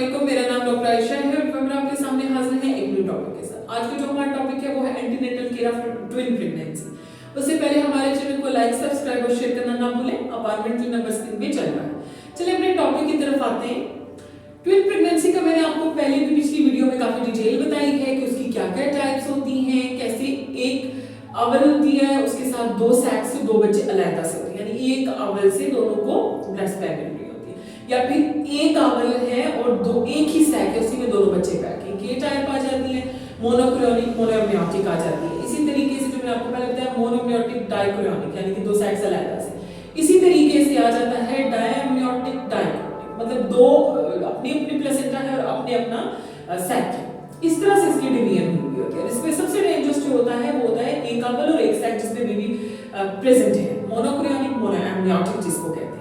अस्सलामुअलैकुम, मेरा नाम डॉक्टर आयशा है और मैं आपके सामने हाजिर है एक न्यू टॉपिक के साथ। आज का जो हमारा टॉपिक है वो है antenatal care for twin pregnancy. उससे पहले हमारे चैनल को लाइक, सब्सक्राइब और शेयर करना ना भूलें। अपार्टमेंट नंबर स्क्रीन पे चल रहा है। चलिए अपने टॉपिक की तरफ आते हैं। ट्विन प्रेगनेंसी का मैंने आपको पहले भी पिछली वीडियो में काफी डिटेल बताई है कि उसकी क्या क्या टाइप्स होती हैं, कैसे एक अवल होती है, उसके साथ दो सैक से दो बच्चे अलग से होते हैं, यानी एक अवल से दोनों को ब्रेस्ट पैक या फिर एक अवल है और दो एक ही सैक है उसी में दोनों बच्चे पैकिंग, ये टाइप आ जाती है। मोनोक्रोनिक, मोनोम्योटिक आ जाती है। इसी तरीके से जो मैंने आपको पहले बताया मोनोम्योटिक डाइक्रोनिक, यानी कि दो सैक अलग से। इसी तरीके से आ जाता है डायम्योटिक डाइक्रोनिक, मतलब दो अपनी अपनी प्लेसेंटा है और अपने अपना सैक है। इस तरह से इसकी डिवीजन हुई होती है। इसमें सबसे डेंजरस जो होता है वो होता है एक अवल और एक सैक जिसमें बेबी प्रेजेंट है, मोनोक्रोनिक मोनोम्योटिक जिसको कहते हैं।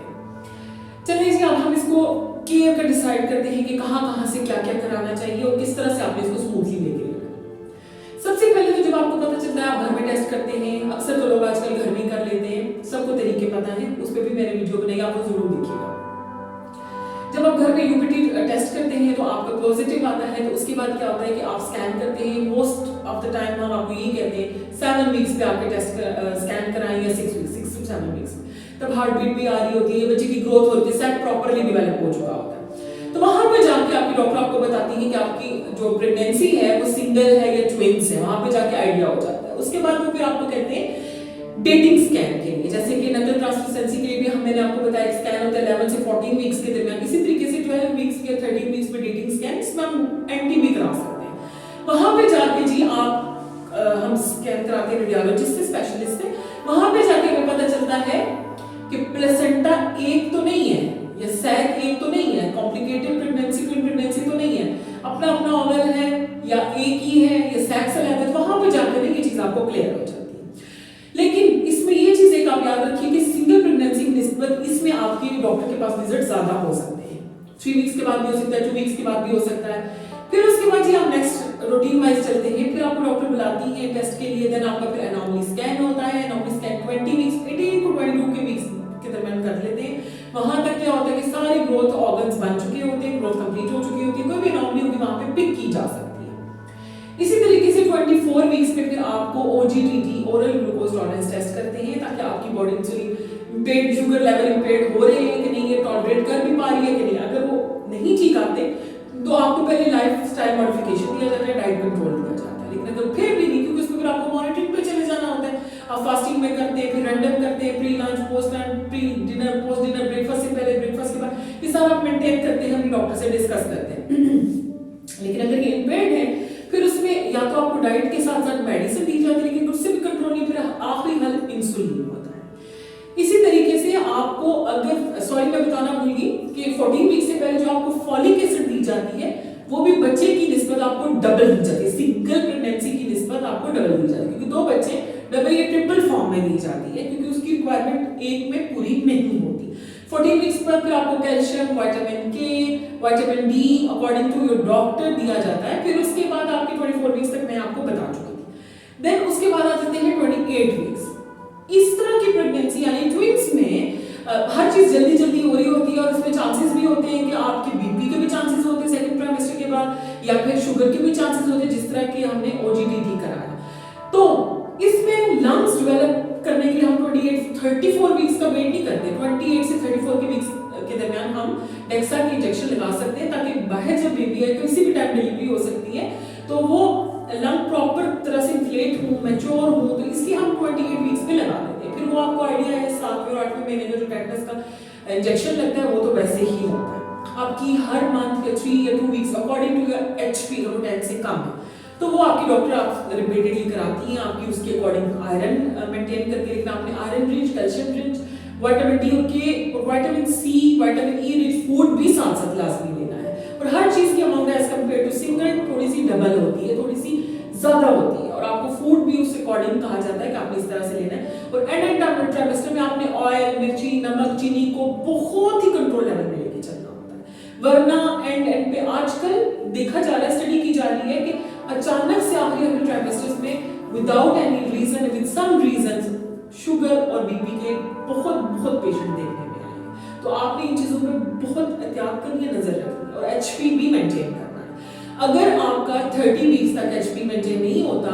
चलिए जी, अब हम इसको केयर का डिसाइड करते हैं कि कहाँ से क्या क्या कराना चाहिए और किस तरह से आपने इसको स्मूथली लेके लेना। सबसे पहले तो जब आपको पता चलता है आप घर में टेस्ट करते हैं, अक्सर तो लोग आजकल घर में कर लेते हैं, सबको तरीके पता है, उस पर भी मैंने वीडियो बनाई, आप वो जरूर देखिएगा। जब आप घर में यूपीटी टेस्ट करते हैं तो आपका पॉजिटिव आता है, तो उसके बाद क्या होता है कि आप स्कैन करते हैं। मोस्ट ऑफ द टाइम हम आपको ये कहते हैं 7 वीक्स पे आपके टेस्ट स्कैन कराएं या 6 to 7 वीक्स, तब हार्ट बीट भी आ रही होती है, बच्चे की ग्रोथ होती है, सेट प्रॉपर्ली डेवलप हो चुका होता है। तो वहां पे जाके आपकी डॉक्टर आपको बताती है कि आपकी जो प्रेगनेंसी है वो सिंगल है या ट्विंस है, वहां पे जाके आइडिया हो जाता है। उसके बाद वो फिर आपको कहते हैं डेटिंग स्कैन के लिए, जैसे कि नकल ट्रांसफरेंसी के लिए भी मैंने आपको बताया स्कैन होता है 11 से 14 वीक्स के दरमियान। इसी तरीके से 12 वीक्स या 13 वीक्स में डेटिंग स्कैन, इसमें हम एंटी भी करा सकते हैं। वहां पे जाके जी आप हम स्कैन कराते हैं रेडियोलॉजिस्ट से, स्पेशलिस्ट से। वहां पे जाके हमें पता चलता है कि प्लेसेंटा एक तो नहीं है या सैक एक तो नहीं है, कॉम्प्लिकेटेड प्रेगनेंसी ट्विन प्रेगनेंसी तो नहीं है, अपना अपना ओवल है या एक ही है या सैक से अलग है। वहां पे जाकर ये चीज आपको क्लियर हो जाती है। लेकिन इसमें ये चीज एक आप याद रखिए कि सिंगल प्रेगनेंसी की निस्बत इसमें आपकी डॉक्टर के पास विजिट ज्यादा हो सकते हैं। 3 वीक्स के बाद भी हो सकता है, 2 वीक्स के बाद भी हो सकता है। फिर उसके बाद जी आप नेक्स्ट रूटीन वाइज चलते हैं। फिर आपको डॉक्टर बुलाती है टेस्ट के लिए, देन आपका फिर एनोमली स्कैन होता है। एनोमली स्कैन 20 वीक्स 18 to 22 के वीक्स के दरमियान कर लेते हैं। वहां तक क्या होता है कि सारे ग्रोथ ऑर्गन्स बन चुके होते हैं, ग्रोथ कंप्लीट हो चुकी होती है, कोई भी एनोमली होगी वहां पे पिक की जा सकती है। इसी तरीके से 24 वीक्स में फिर आपको OGTT oral glucose tolerance test करते हैं, ताकि आपकी बॉडी इंसुलिन पेट शुगर लेवल इंपेयर्ड हो रहे हैं कि नहीं, ये टॉलरेट कर भी पा रही है कि नहीं। अगर वो नहीं ठीक आते तो आपको पहले लाइफ स्टाइल मॉडिफिकेशन दिया जाता है, डाइट कंट्रोल दिया जाता है। लेकिन अगर फिर भी नहीं, क्योंकि उसमें फिर आपको मॉनिटरिंग पे चले जाना होता है, आप फास्टिंग में करते हैं, फिर रैंडम करते हैं, pre lunch, post lunch, pre dinner, post dinner, breakfast से पहले, ब्रेकफास्ट के बाद, ये सारा आप मेंटेन करते हैं, अपने डॉक्टर से डिस्कस करते हैं। लेकिन अगर ये इम्पेयर्ड है फिर उसमें या तो आपको डाइट के साथ साथ मेडिसिन दी जाती है, लेकिन उससे भी कंट्रोल नहीं, फिर आखिरी हल इंसुलिन होता है। इसी तरीके से आपको अगर मैं बताना भूल गई कि 14 वीक से पहले जो आपको फॉलिक एसिड दी जाती है वो भी बच्चे की निस्बत आपको डबल दी जाती है। सिंगल प्रेगनेंसी की निस्बत आपको डबल दी जाती है, क्योंकि दो बच्चे डबल या ट्रिपल फॉर्म में दी जाती है, क्योंकि उसकी रिक्वायरमेंट एक में पूरी नहीं होती। 14 वीक्स पर फिर आपको calcium, vitamin K, vitamin D according to your doctor दिया जाता है। फिर उसके बाद आपकी 24 वीक्स तक मैं आपको बता चुकी थी। देन उसके बाद आ जाते हैं 28 वीक्स। इस तरह की प्रेगनेंसी यानी ट्विंस में हर चीज जल्दी जल्दी हो रही होती है और इसमें चांसेस भी होते हैं कि आपके बीपी के भी चांसेस होते हैं सेकंड ट्राइमेस्टर के बाद, या फिर शुगर के भी चांसेस होते हैं, जिस तरह की हमने OGTT कराया। तो इसमें लंग्स डेवलप करने के लिए हम 34 वीक्स का वेट नहीं करते। 28 से 34 के वीक्स के दरमियान हम डेक्सा की इंजेक्शन लगा सकते हैं, ताकि बाहर जब बेबी है किसी भी टाइम डिलीवरी हो सकती है, तो वो लंग प्रॉपर तरह से इन्फ्लेट हो, मैच्योर हो, तो इसलिए हम 28 वीक्स पे लगा देते हैं। फिर वो आपको आइडिया है 7वें और 8वें महीने का जो टेटनस का इंजेक्शन लगता है वो तो वैसे ही लगता है। आपकी हर मंथ या 3 या 2 weeks according to your HP अगर 10 से कम है तो वो आपकी डॉक्टर आप रिपीटेडली कराती हैं, आपकी उसके अकॉर्डिंग आयरन मेंटेन करके, लेकिन आपने iron rich, calcium rich, vitamin D के और vitamin C, vitamin E rich food भी साथ साथ लाजमी लेना है। और हर चीज की amount as compare to single थोड़ी सी डबल होती है, थोड़ी सी ज्यादा होती है, और आपको फूड भी उस अकॉर्डिंग कहा जाता है कि आपने इस तरह से लेना है। और एंड ट्राइमेस्टर में आपने ऑयल, मिर्ची, नमक, चीनी को बहुत ही कंट्रोल लेवल में लेके चलना होता है, वरना एंड पे आजकल देखा जा रहा है, स्टडी की जा रही है कि अचानक से आखिरी ट्राइमेस्टर्स में without any reason, with some reasons, sugar और बीपी के बहुत पेशेंट देखने में आए हैं। तो आपने इन चीजों पे बहुत एहतियात करनी है, नजर रखनी है और एचपी भी मेंटेन करना है। अगर आपका 30 वीक्स तक एचपी मेंटेन नहीं होता,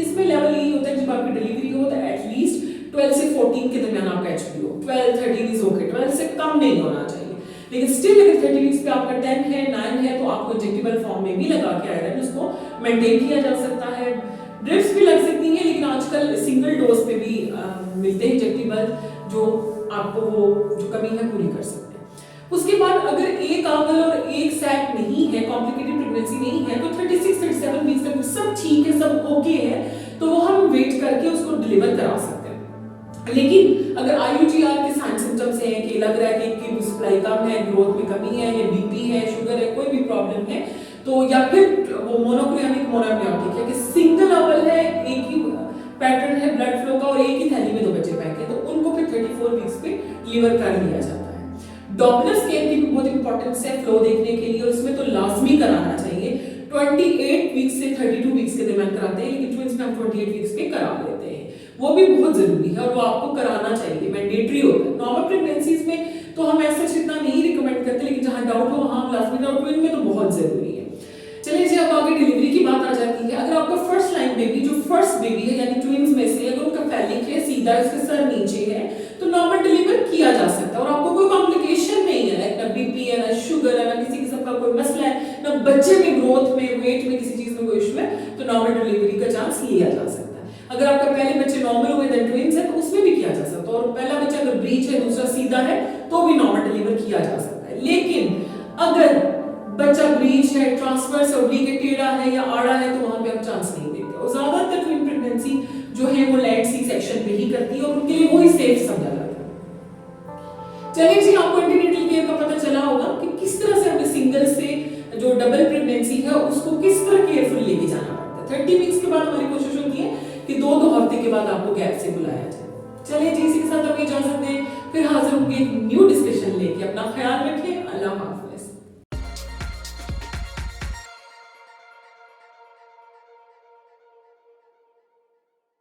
इसमें लेवल यही होता है जब आपकी डिलीवरी हो तो एटलीस्ट 12 से 14 के दरमियान आपका एचपी हो। 12-13 इज ओके, 12 से कम नहीं होना चाहिए। लेकिन स्टिल अगर 30 वीक्स पे आपका 10 है, 9 है, तो आपको इंजेक्टेबल फॉर्म में भी लगा के आयरन उसको मेंटेन किया जा सकता है। ड्रिप्स भी लग सकती हैं, लेकिन आजकल सिंगल डोज पे भी मिलते हैं इंजेक्टेबल जो आपको वो जो कमी है पूरी कर सकते हैं। उसके बाद अगर एक आंगल और एक सैक नहीं है, कॉम्प्लिकेटेड प्रेगनेंसी नहीं है, तो 36-37 वीक्स तक सब ठीक है, सब ओके है, तो वो हम वेट करके उसको डिलीवर करा सकते हैं। लेकिन अगर IUGR के साइन सिम्टम्स हैं कि लग रहा है कि सप्लाई कम है, ग्रोथ में कमी है, या बीपी है, शुगर है, कोई भी प्रॉब्लम है, तो या फिर वो मोनोक्रोनिक मोनोम्योटिक है कि सिंगल अवल है, एक ही पैटर्न है ब्लड फ्लो का और एक ही थैली में 2 बच्चे पैक हैं, तो उनको फिर 34 वीक्स पे डिलीवर कर लिया जाता है। डॉपलर स्कैन की भी बहुत इंपॉर्टेंस है फ्लो देखने के लिए, और इसमें तो लाजमी कराना चाहिए। 28 वीक्स से 32 वीक्स के दरमियान कराते हैं, लेकिन ट्विंस में हम 28 वीक्स पे करा लेते हैं, वो भी बहुत जरूरी है और वो आपको कराना चाहिए, मैंडेटरी होता है। नॉर्मल प्रेगनेंसीज में तो हम ऐसा इतना नहीं रिकमेंड करते, लेकिन जहां डाउट हो वहां लाजमी, और ट्विन में तो बहुत जरूरी है। चलिए जी, अब आगे डिलीवरी की बात आ जाती है। अगर आपका फर्स्ट लाइन बेबी, जो फर्स्ट बेबी है यानी ट्विंस में से, अगर उनका फैलिक है, सीधा उसके सर नीचे है, तो नॉर्मल डिलीवर किया जा सकता है और आपको कोई कॉम्प्लिकेशन नहीं है, ना बीपी है, ना शुगर है, ना किसी किस्म का कोई मसला है, ना बच्चे में ग्रोथ में, वेट में किसी चीज में कोई इशू है, तो नॉर्मल डिलीवरी का चांस लिया जा सकता है। अगर आपका पहले बच्चे नॉर्मल हुए देन ट्विंस है, तो उसमें भी किया जा सकता है, और पहला बच्चा अगर ब्रीच है, दूसरा सीधा है, तो भी नॉर्मल डिलीवर किया जा सकता है। लेकिन अगर बच्चा ब्रीच है, ट्रांसवर्स ओब्लिक टेढ़ा है या आड़ा है, तो वहां पे आप चांस नहीं देते। और ज्यादातर ट्विन प्रेगनेंसी जो है वो लैंड सी सेक्शन पे ही करती है और उनके लिए वही सेफ समझा जाता है। चलिए जी, आपको एंटीनेटल केयर का पता चला होगा कि किस तरह से हमें सिंगल से जो डबल प्रेगनेंसी है उसको किस तरह केयरफुल लेके जाना पड़ता है। 30 वीक्स के बाद हमारी कोशिश होती है कि 2-2 हफ्ते के बाद आपको गैप से बुलाया जाए। चलिए जी, इसी के साथ हमें इजाजत दें, फिर हाजिर होंगे एक न्यू डिस्कशन लेके। अपना ख्याल रखें, अल्लाह हाफ़िज़।